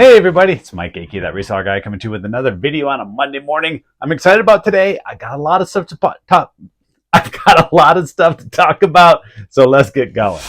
Hey everybody, it's Mike Akey, that reseller guy, coming to you with another video on a Monday morning. I'm excited about today. I got a lot of stuff to talk. I've got a lot of stuff to talk about, so let's get going.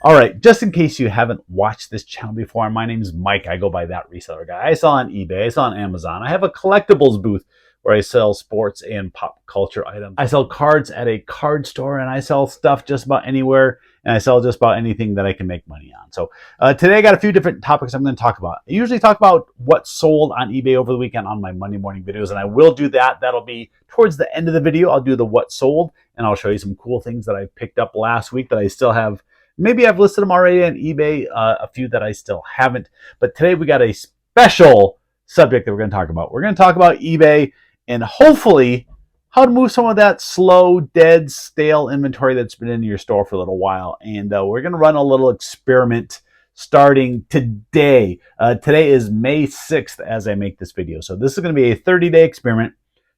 All right, just in case you haven't watched this channel before, my name is Mike. I go by that reseller guy. I sell on eBay, I sell on Amazon. I have a collectibles booth where I sell sports and pop culture items. I sell cards at a card store, and I sell stuff just about anywhere, and I sell just about anything that I can make money on. So today I got a few different topics I'm going to talk about. I usually talk about what sold on eBay over the weekend on my Monday morning videos, and I will do that. That'll be towards the end of the video. I'll do the what sold, and I'll show you some cool things that I picked up last week that I still have. Maybe I've listed them already on eBay, a few that I still haven't. But today we got a special subject that we're going to talk about. We're going to talk about eBay and hopefully how to move some of that slow, dead, stale inventory that's been in your store for a little while. And we're going to run a little experiment starting today. Today is May 6th as I make this video. So this is going to be a 30-day experiment.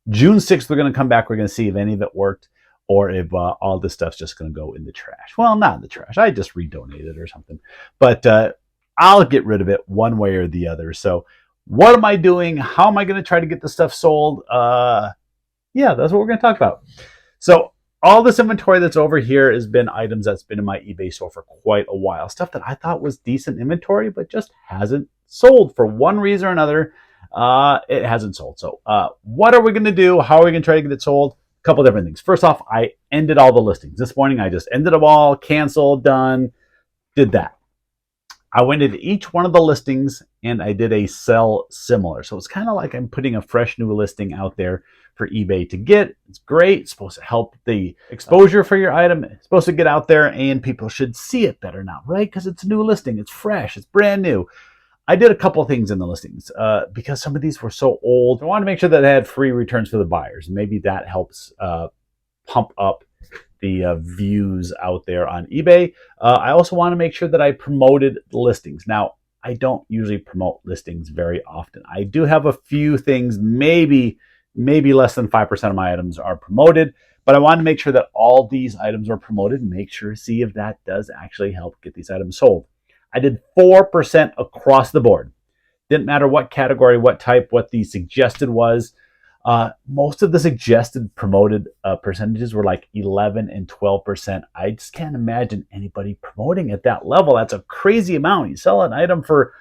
June 6th, we're going to come back. We're going to see if any of it worked or if all this stuff's just going to go in the trash. Well, not in the trash. I just redonated or something. But I'll get rid of it one way or the other. So what am I doing? How am I going to try to get the stuff sold? Yeah, that's what we're going to talk about. So all this inventory that's over here has been items that's been in my eBay store for quite a while. Stuff that I thought was decent inventory, but just hasn't sold for one reason or another. It hasn't sold. So what are we going to do? How are we going to try to get it sold? A couple different things. First off, I ended all the listings. This morning, I just ended them all, canceled, done, did that. I went into each one of the listings and I did a sell similar. So it's kind of like I'm putting a fresh new listing out there for eBay to get. It's great. It's supposed to help the exposure for your item. It's supposed to get out there and people should see it better now, right? Because it's a new listing. It's fresh. It's brand new. I did a couple things in the listings because some of these were so old. I wanted to make sure that I had free returns for the buyers. Maybe that helps pump up the views out there on eBay. I also want to make sure that I promoted the listings. Now, I don't usually promote listings very often. I do have a few things, maybe less than 5% of my items are promoted, but I want to make sure that all these items are promoted and make sure, see if that does actually help get these items sold. I did 4% across the board. Didn't matter what category, what type, what the suggested was. Most of the suggested promoted percentages were like 11 and 12%. I just can't imagine anybody promoting at that level. That's a crazy amount. You sell an item for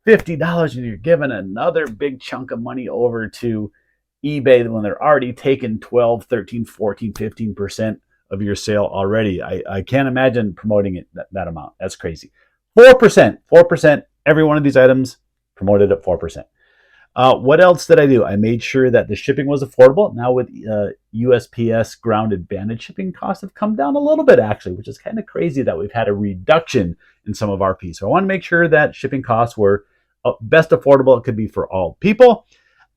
$50 and you're giving another big chunk of money over to eBay when they're already taking 12, 13, 14, 15% of your sale already. I can't imagine promoting it that amount. That's crazy. 4%, every one of these items promoted at 4%. What else did I do? I made sure that the shipping was affordable. Now with USPS ground advantage, shipping costs have come down a little bit actually, which is kind of crazy that we've had a reduction in some of our fees. So I want to make sure that shipping costs were best affordable it could be for all people.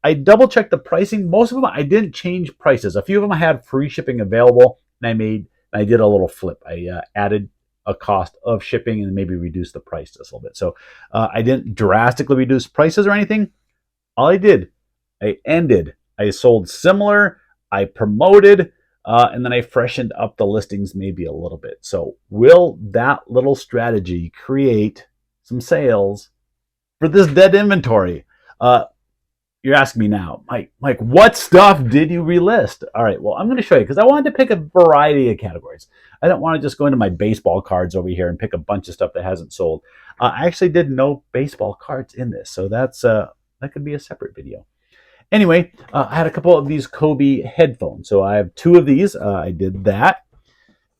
I double checked the pricing. Most of them, I didn't change prices. A few of them I had free shipping available, and I did a little flip. I added a cost of shipping and maybe reduce the price just a little bit. So I didn't drastically reduce prices or anything. All I did, I sold similar, I promoted, and then I freshened up the listings maybe a little bit. So will that little strategy create some sales for this dead inventory? You're asking me now, Mike, what stuff did you relist? All right, well, I'm going to show you because I wanted to pick a variety of categories. I don't want to just go into my baseball cards over here and pick a bunch of stuff that hasn't sold. I actually did no baseball cards in this, so that could be a separate video. Anyway, I had a couple of these Kobe headphones. So I have two of these. I did that.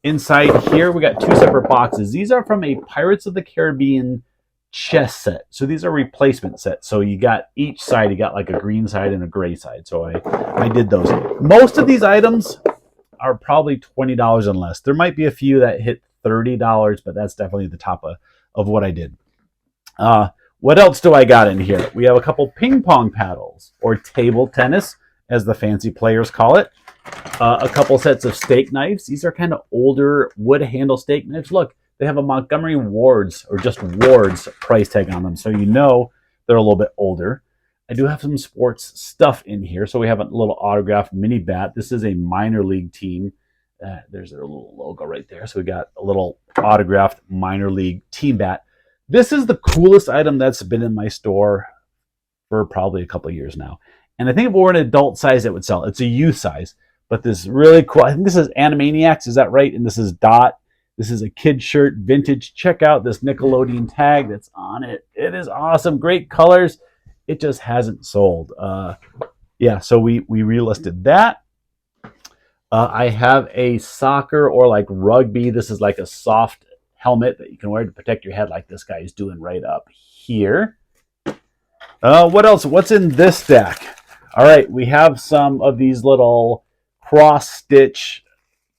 Inside here, we got two separate boxes. These are from a Pirates of the Caribbean chess set. So these are replacement sets. So you got each side, you got like a green side and a gray side. So I did those. Most of these items are probably $20 and less. There might be a few that hit $30, but that's definitely the top of what I did. What else do I got in here? We have a couple ping pong paddles, or table tennis, as the fancy players call it. A couple sets of steak knives. These are kind of older wood handle steak knives. Look, they have a Montgomery Ward's, or just Ward's, price tag on them, so you know they're a little bit older. I do have some sports stuff in here. So we have a little autographed mini bat. This is a minor league team. There's their little logo right there. So we got a little autographed minor league team bat. This is the coolest item that's been in my store for probably a couple of years now. And I think if it were an adult size, it would sell. It's a youth size, but this really cool. I think this is Animaniacs. Is that right? And this is Dot. This is a kid shirt, vintage. Check out this Nickelodeon tag that's on it. It is awesome. Great colors. It just hasn't sold. Yeah, so we relisted that. I have a soccer or like rugby. This is like a soft helmet that you can wear to protect your head, like this guy is doing right up here. What else? What's in this stack? All right, we have some of these little cross-stitch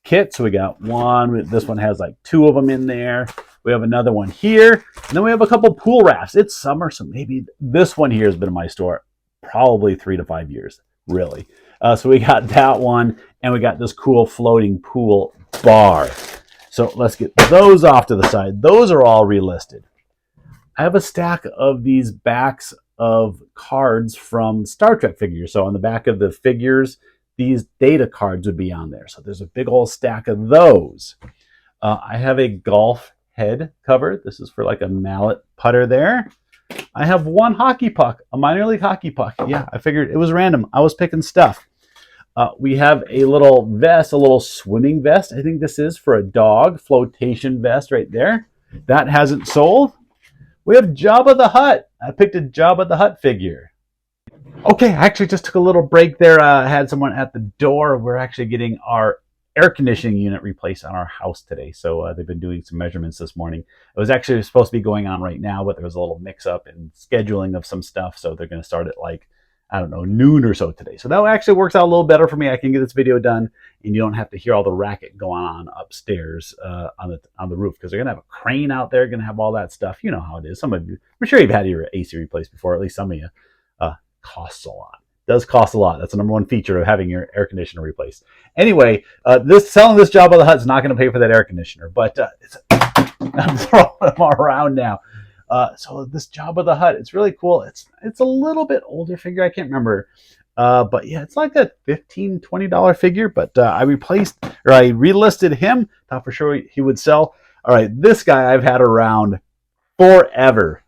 kits. So we got one. This one has like 2 of them in there. We have another one here. And then we have a couple pool rafts. It's summer, so maybe this one here has been in my store probably 3 to 5 years, really. So we got that one, and we got this cool floating pool bar. So let's get those off to the side. Those are all relisted. I have a stack of these backs of cards from Star Trek figures. So on the back of the figures, these data cards would be on there. So there's a big old stack of those. I have a golf head cover. This is for like a mallet putter there. I have one hockey puck, a minor league hockey puck. Yeah, I figured it was random. I was picking stuff. We have a little vest, a little swimming vest. I think this is for a dog, flotation vest right there. That hasn't sold. We have Jabba the Hutt. I picked a Jabba the Hutt figure. Okay, I actually just took a little break there. I had someone at the door. We're actually getting our air conditioning unit replaced on our house today. So they've been doing some measurements this morning. It was actually supposed to be going on right now, but there was a little mix-up in scheduling of some stuff. So they're going to start at like, I don't know, noon or so today. So that actually works out a little better for me. I can get this video done, and you don't have to hear all the racket going on upstairs on the roof, because they're going to have a crane out there, going to have all that stuff. You know how it is. Some of you, I'm sure you've had your AC replaced before, at least some of you. Costs a lot. Does cost a lot. That's the number one feature of having your air conditioner replaced. Anyway, selling this Jabba the Hutt is not going to pay for that air conditioner, but I'm throwing them all around now. So this Jabba the Hutt, it's really cool. It's a little bit older figure. I can't remember. But yeah, it's like a $15, $20 figure, but I relisted him. Thought for sure he would sell. All right, this guy I've had around forever.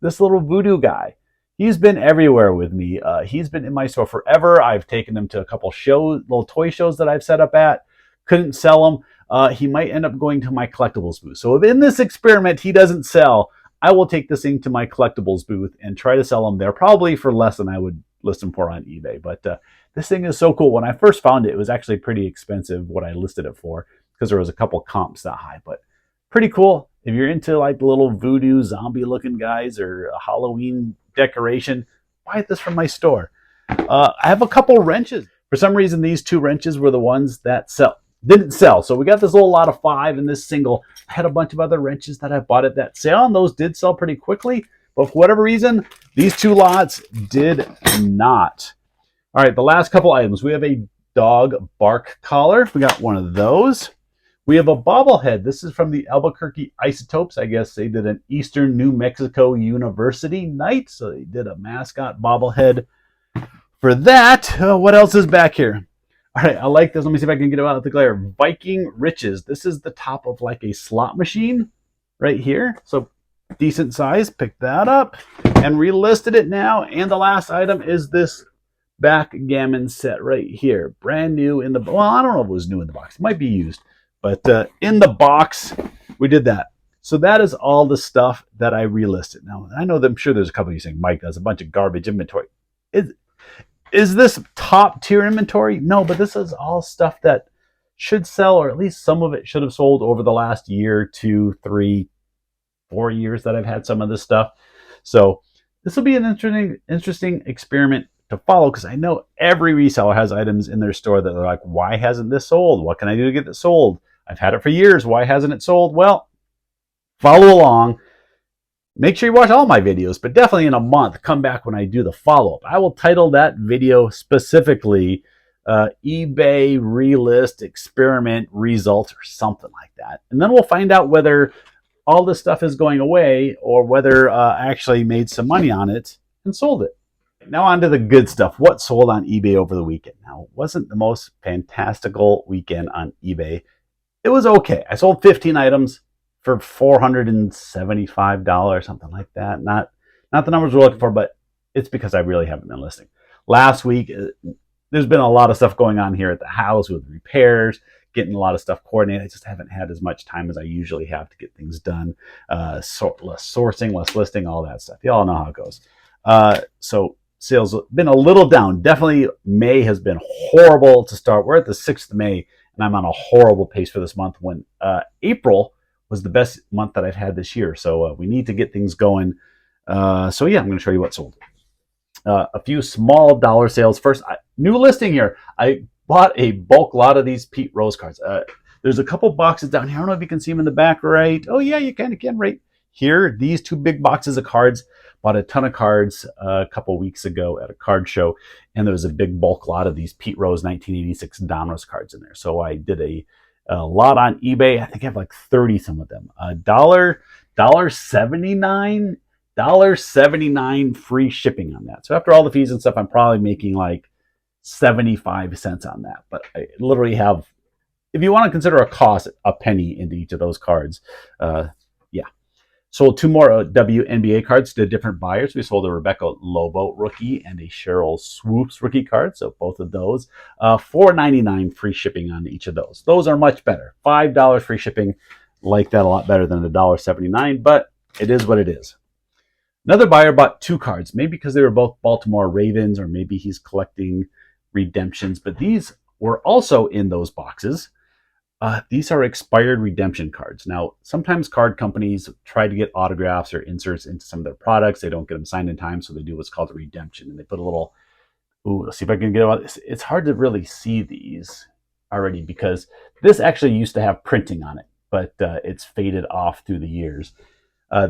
This little voodoo guy. He's been everywhere with me. He's been in my store forever. I've taken him to a couple shows, little toy shows that I've set up at. Couldn't sell him. He might end up going to my collectibles booth. So if in this experiment he doesn't sell, I will take this thing to my collectibles booth and try to sell him there, probably for less than I would list him for on eBay. But this thing is so cool. When I first found it, it was actually pretty expensive what I listed it for, because there was a couple comps that high. But pretty cool. If you're into like the little voodoo zombie looking guys or a Halloween decoration, buy this from my store. I have a couple wrenches. For some reason, these 2 wrenches were the ones that didn't sell. So we got this little lot of 5 and this single. I had a bunch of other wrenches that I bought at that sale, and those did sell pretty quickly. But for whatever reason, these 2 lots did not. All right, the last couple items. We have a dog bark collar. We got one of those. We have a bobblehead. This is from the Albuquerque Isotopes. I guess they did an Eastern New Mexico University night, so they did a mascot bobblehead for that. What else is back here? All right, I like this. Let me see if I can get it out of the glare. Viking Riches. This is the top of like a slot machine right here. So decent size. Picked that up and relisted it now. And the last item is this backgammon set right here. Brand new in the, well, I don't know if it was new in the box. It might be used. But in the box, we did that. So that is all the stuff that I relisted. Now, I know that I'm sure there's a couple of you saying, Mike, that's a bunch of garbage inventory. Is this top tier inventory? No, but this is all stuff that should sell, or at least some of it should have sold over the last year, 2, 3, 4 years that I've had some of this stuff. So this will be an interesting experiment to follow, because I know every reseller has items in their store that are like, why hasn't this sold? What can I do to get it sold? I've had it for years. Why hasn't it sold? Well, follow along. Make sure you watch all my videos, but definitely in a month, come back when I do the follow-up. I will title that video specifically eBay relist experiment result or something like that. And then we'll find out whether all this stuff is going away or whether I actually made some money on it and sold it. Now on to the good stuff. What sold on eBay over the weekend? Now, it wasn't the most fantastical weekend on eBay. It was okay. I sold 15 items for $475, something like that. Not the numbers we're looking for, but it's because I really haven't been listing. Last week, there's been a lot of stuff going on here at the house with repairs, getting a lot of stuff coordinated. I just haven't had as much time as I usually have to get things done. Less sourcing, less listing, all that stuff. You all know how it goes. So sales have been a little down. Definitely May has been horrible to start. We're at the 6th of May, and I'm on a horrible pace for this month when April was the best month that I've had this year. So we need to get things going. So yeah, I'm going to show you what sold. A few small dollar sales. First, new listing here. I bought a bulk lot of these Pete Rose cards. There's a couple boxes down here. I don't know if you can see them in the back right. Oh yeah, you kind of can right here. These 2 big boxes of cards. Bought a ton of cards a couple weeks ago at a card show, and there was a big bulk lot of these Pete Rose 1986 Donruss cards in there. So I did a lot on eBay. I think I have like 30 some of them. $1.79 free shipping on that. So after all the fees and stuff, I'm probably making like 75 cents on that. But I literally have, if you want to consider a cost, a penny into each of those cards. Yeah. Sold 2 more WNBA cards to different buyers. We sold a Rebecca Lobo rookie and a Cheryl Swoops rookie card. So both of those. $4.99 free shipping on each of those. Those are much better. $5 free shipping. Like that a lot better than the $1.79, but it is what it is. Another buyer bought 2 cards, maybe because they were both Baltimore Ravens, or maybe he's collecting redemptions, but these were also in those boxes. These are expired redemption cards. Now, sometimes card companies try to get autographs or inserts into some of their products. They don't get them signed in time, so they do what's called a redemption. And they put a little, let's see if I can get it. It's hard to really see these already because this actually used to have printing on it, but it's faded off through the years.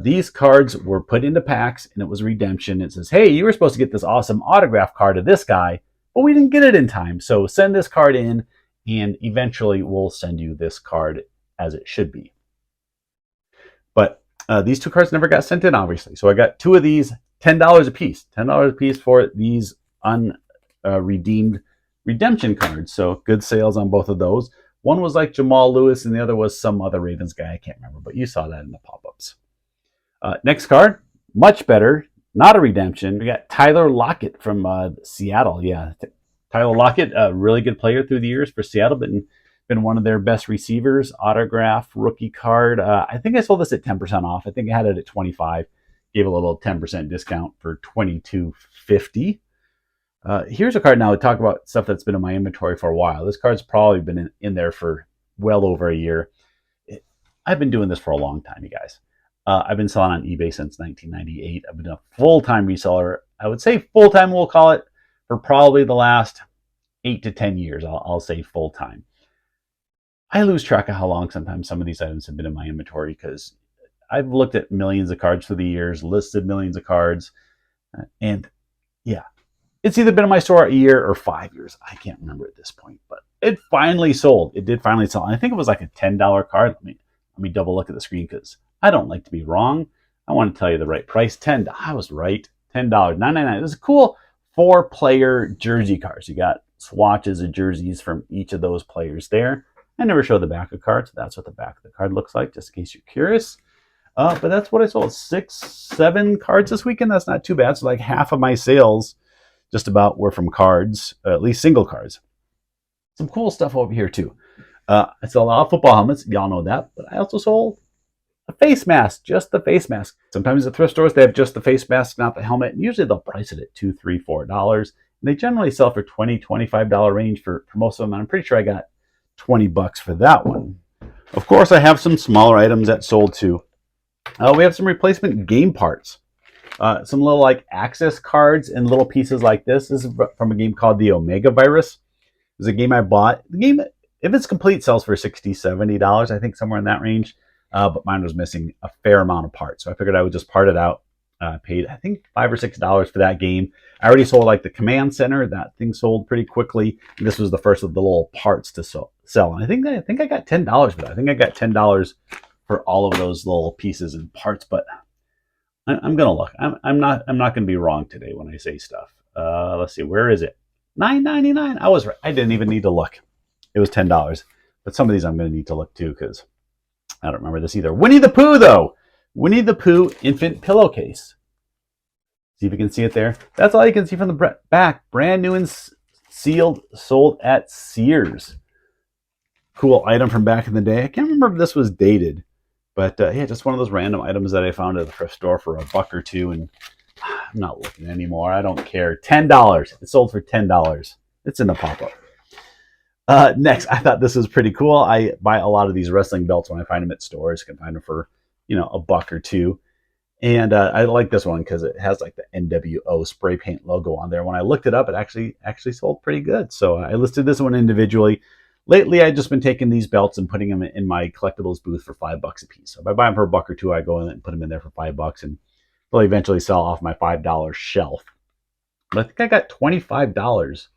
These cards were put into packs, and it was a redemption. It says, hey, you were supposed to get this awesome autograph card of this guy, but we didn't get it in time. So send this card in, and eventually we'll send you this card as it should be. But these 2 cards never got sent in, obviously. So I got 2 of these, $10 a piece. $10 a piece for these unredeemed redemption cards. So good sales on both of those. One was like Jamal Lewis, and the other was some other Ravens guy. I can't remember, but you saw that in the pop-ups. Next card, much better. Not a redemption. We got Tyler Lockett from Seattle. Yeah, Tyler Lockett, a really good player through the years for Seattle, been one of their best receivers. Autograph rookie card. I think I sold this at 10% off. I think I had it at 25. Gave a little 10% discount for $22.50. Here's a card now to talk about stuff that's been in my inventory for a while. This card's probably been in there for well over a year. I've been doing this for a long time, you guys. I've been selling on eBay since 1998. I've been a full-time reseller. I would say full-time, we'll call it, for probably the last 8 to 10 years. I'll say full-time. I lose track of how long sometimes some of these items have been in my inventory because I've looked at millions of cards through the years, listed millions of cards, and yeah, it's either been in my store a year or 5 years. I can't remember at this point, but it finally sold. It did finally sell. And I think it was like a $10 card. Let me double look at the screen because I don't like to be wrong. I want to tell you the right price. I was right. $10. $9.99. It was a cool 4-player jersey cards. You got swatches of jerseys from each of those players there. I never show the back of cards. That's what the back of the card looks like, just in case you're curious. But that's what I sold. 6, 7 cards this weekend. That's not too bad. So like half of my sales just about were from cards, at least single cards. Some cool stuff over here too. I sell a lot of football helmets. Y'all know that. But I also sold a face mask, just the face mask. Sometimes at thrift stores, they have just the face mask, not the helmet. And usually they'll price it at $2, $3, $4. And they generally sell for $20, $25 range for most of them. And I'm pretty sure I got $20 for that one. Of course, I have some smaller items that sold too. We have some replacement game parts. Some little like access cards and little pieces like this. This is from a game called the Omega Virus. It was a game I bought. The game, if it's complete, sells for $60, $70. I think somewhere in that range. But mine was missing a fair amount of parts. So I figured I would just part it out. Paid, I think, $5 or $6 for that game. I already sold like the command center. That thing sold pretty quickly. And this was the first of the little parts to sell. And I think I got $10 for that. I think I got $10 for all of those little pieces and parts. But I'm gonna look. I'm not gonna be wrong today when I say stuff. Let's see, where is it? $9.99. I was right. I didn't even need to look. It was $10. But some of these I'm going to need to look too because I don't remember this either. Winnie the Pooh, though. Winnie the Pooh infant pillowcase. See if you can see it there. That's all you can see from the back. Brand new and sealed, sold at Sears. Cool item from back in the day. I can't remember if this was dated, but yeah, just one of those random items that I found at the thrift store for $1 or $2, and I'm not looking anymore. I don't care. $10. It sold for $10. It's in the pop-up. Next, I thought this was pretty cool. I buy a lot of these wrestling belts when I find them at stores. You can find them for, $1 or $2. And I like this one because it has like the NWO spray paint logo on there. When I looked it up, it actually sold pretty good. So I listed this one individually. Lately, I've just been taking these belts and putting them in my collectibles booth for $5 a piece. So if I buy them for $1 or $2, I go in and put them in there for $5, and they'll eventually sell off my $5 shelf. But I think I got $25.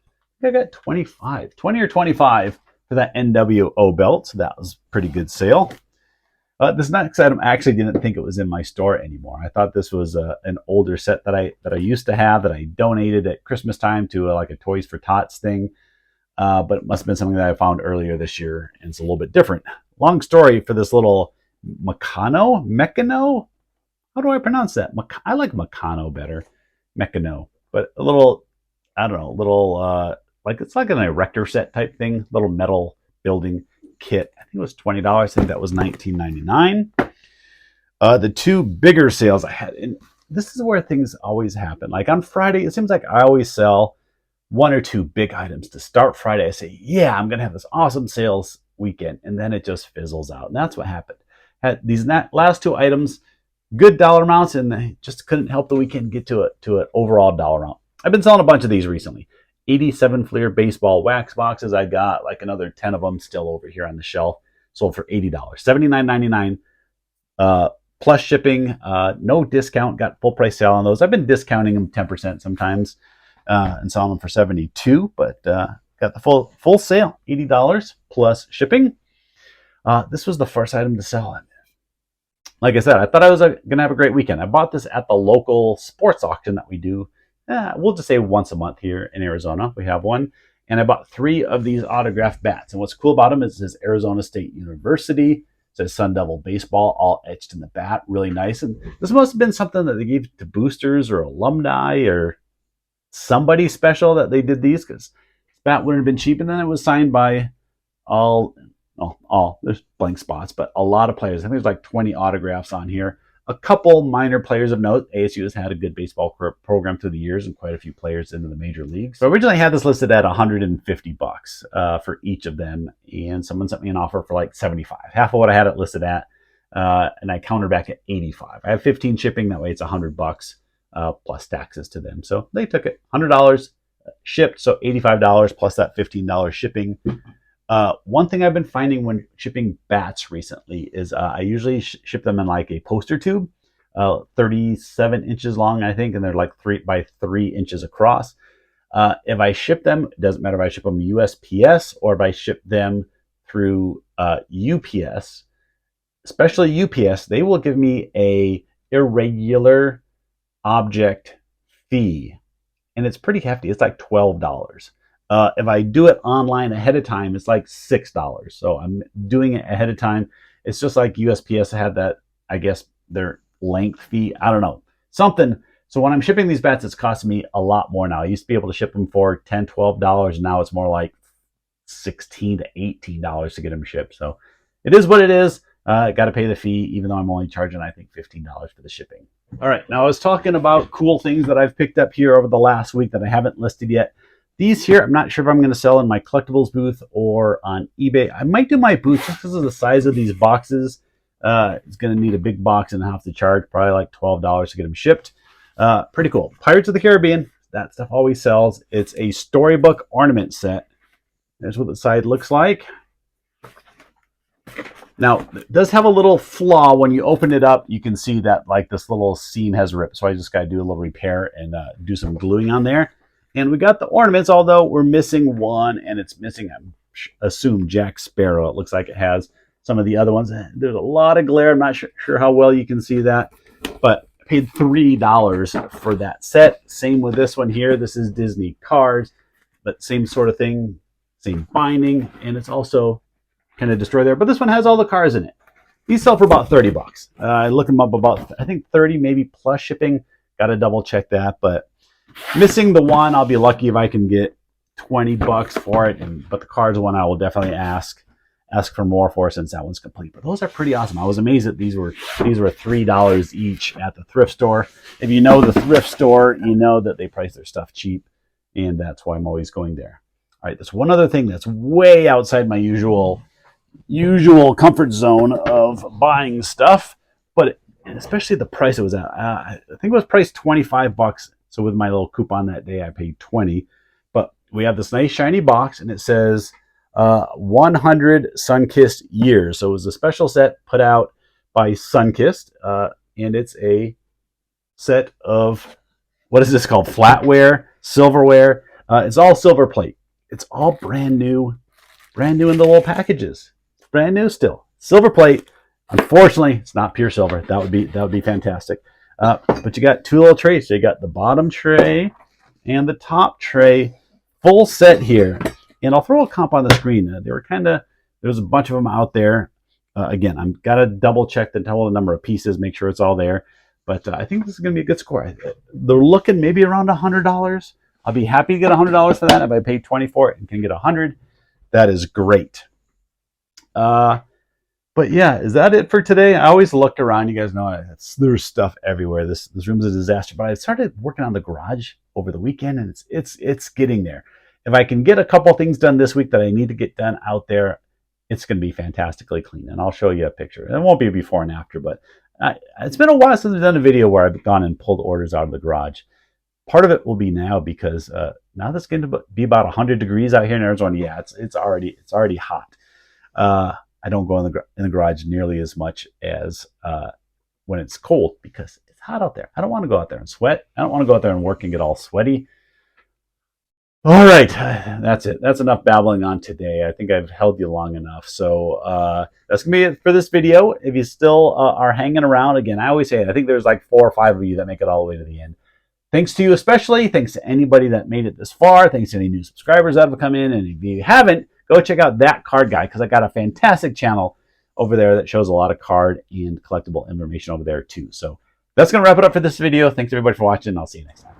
I got 20 or 25 for that NWO belt. So that was a pretty good sale. This next item, I actually didn't think it was in my store anymore. I thought this was an older set that I used to have that I donated at Christmas time to like a Toys for Tots thing. But it must have been something that I found earlier this year, and it's a little bit different. Long story for this little Meccano? How do I pronounce that? I like Meccano better. Meccano. But a little, I don't know, like it's like an erector set type thing, little metal building kit. I think it was $20. I think that was $19.99. The two bigger sales I had, and this is where things always happen. Like on Friday, it seems like I always sell one or two big items to start Friday. I say, yeah, I'm going to have this awesome sales weekend. And then it just fizzles out. And that's what happened. Had these last two items, good dollar amounts, and they just couldn't help the weekend get to an overall dollar amount. I've been selling a bunch of these recently. 87 Fleer baseball wax boxes. I got like another 10 of them still over here on the shelf. Sold for $80. $79.99 plus shipping. No discount. Got full price sale on those. I've been discounting them 10% sometimes. And selling them for $72, but got the full sale, $80 plus shipping. This was the first item to sell. Like I said, I thought I was going to have a great weekend. I bought this at the local sports auction that we do. We'll just say once a month here in Arizona. We have one. And I bought 3 of these autographed bats. And what's cool about them is it says Arizona State University. It says Sun Devil Baseball, all etched in the bat. Really nice. And this must have been something that they gave to boosters or alumni or somebody special that they did these, because bat wouldn't have been cheap. And then it was signed by there's blank spots, but a lot of players. I think there's like 20 autographs on here. A couple minor players of note. ASU has had a good baseball program through the years and quite a few players into the major leagues. So originally I had this listed at $150 for each of them, and someone sent me an offer for like $75, half of what I had it listed at, and I countered back at $85. I have 15 shipping, that way it's $100 plus taxes to them. So they took it, $100 shipped, so $85 plus that $15 shipping. One thing I've been finding when shipping bats recently is I usually ship them in like a poster tube, 37 inches long, I think, and they're like 3 by 3 inches across. If I ship them, it doesn't matter if I ship them USPS or if I ship them through UPS, especially UPS, they will give me a irregular object fee, and it's pretty hefty. It's like $12. If I do it online ahead of time, it's like $6. So I'm doing it ahead of time. It's just like USPS had that, I guess, their length fee. I don't know. Something. So when I'm shipping these bats, it's costing me a lot more now. I used to be able to ship them for $10, $12. Now it's more like $16 to $18 to get them shipped. So it is what it is. Got to pay the fee, even though I'm only charging, I think, $15 for the shipping. All right. Now I was talking about cool things that I've picked up here over the last week that I haven't listed yet. These here, I'm not sure if I'm going to sell in my collectibles booth or on eBay. I might do my booth just because of the size of these boxes. It's going to need a big box and have to charge probably like $12 to get them shipped. Pretty cool. Pirates of the Caribbean. That stuff always sells. It's a storybook ornament set. There's what the side looks like. Now, it does have a little flaw. When you open it up, you can see that like this little seam has ripped. So I just got to do a little repair and do some gluing on there. And we got the ornaments, although we're missing one, and it's missing, I assume, Jack Sparrow. It looks like it has some of the other ones. There's a lot of glare. I'm not sure how well you can see that. But I paid $3 for that set. Same with this one here. This is Disney Cars, but same sort of thing, same binding, and it's also kind of destroyed there. But this one has all the cars in it. These sell for about 30 bucks. I looked them up about, I think 30 maybe plus shipping. Got to double check that, but missing the one, I'll be lucky if I can get 20 bucks for it. But the cards one, I will definitely ask for more for since that one's complete. But those are pretty awesome. I was amazed that these were $3 each at the thrift store. If you know the thrift store, you know that they price their stuff cheap, and that's why I'm always going there. All right, there's one other thing that's way outside my usual comfort zone of buying stuff, but especially the price it was at. I think it was priced 25 bucks. So with my little coupon that day, I paid 20. But we have this nice shiny box, and it says 100 Sunkissed years. So it was a special set put out by Sunkissed, and it's a set of, what is this called? Flatware, silverware. It's all silver plate. It's all brand new in the little packages. It's brand new still. Silver plate. Unfortunately, it's not pure silver. That would be fantastic. But you got two little trays. So you got the bottom tray and the top tray, full set here. And I'll throw a comp on the screen. There's a bunch of them out there. Again, I've got to double check the total number of pieces, make sure it's all there. But I think this is going to be a good score. They're looking maybe around $100. I'll be happy to get $100 for that. If I pay $20 for it and can get $100, that is great. But yeah, is that it for today? I always looked around. You guys know there's stuff everywhere. This room's a disaster. But I started working on the garage over the weekend, and it's getting there. If I can get a couple things done this week that I need to get done out there, it's going to be fantastically clean. And I'll show you a picture. It won't be before and after, but it's been a while since I've done a video where I've gone and pulled orders out of the garage. Part of it will be now because now that's going to be about 100 degrees out here in Arizona. Yeah, it's already hot. I don't go in the garage nearly as much as when it's cold because it's hot out there. I don't want to go out there and sweat. I don't want to go out there and work and get all sweaty. All right, that's it. That's enough babbling on today. I think I've held you long enough. So that's going to be it for this video. If you still are hanging around, again, I always say it. I think there's like 4 or 5 of you that make it all the way to the end. Thanks to you especially. Thanks to anybody that made it this far. Thanks to any new subscribers that have come in. And if you haven't, go check out That Card Guy because I got a fantastic channel over there that shows a lot of card and collectible information over there too. So that's going to wrap it up for this video. Thanks everybody for watching. I'll see you next time.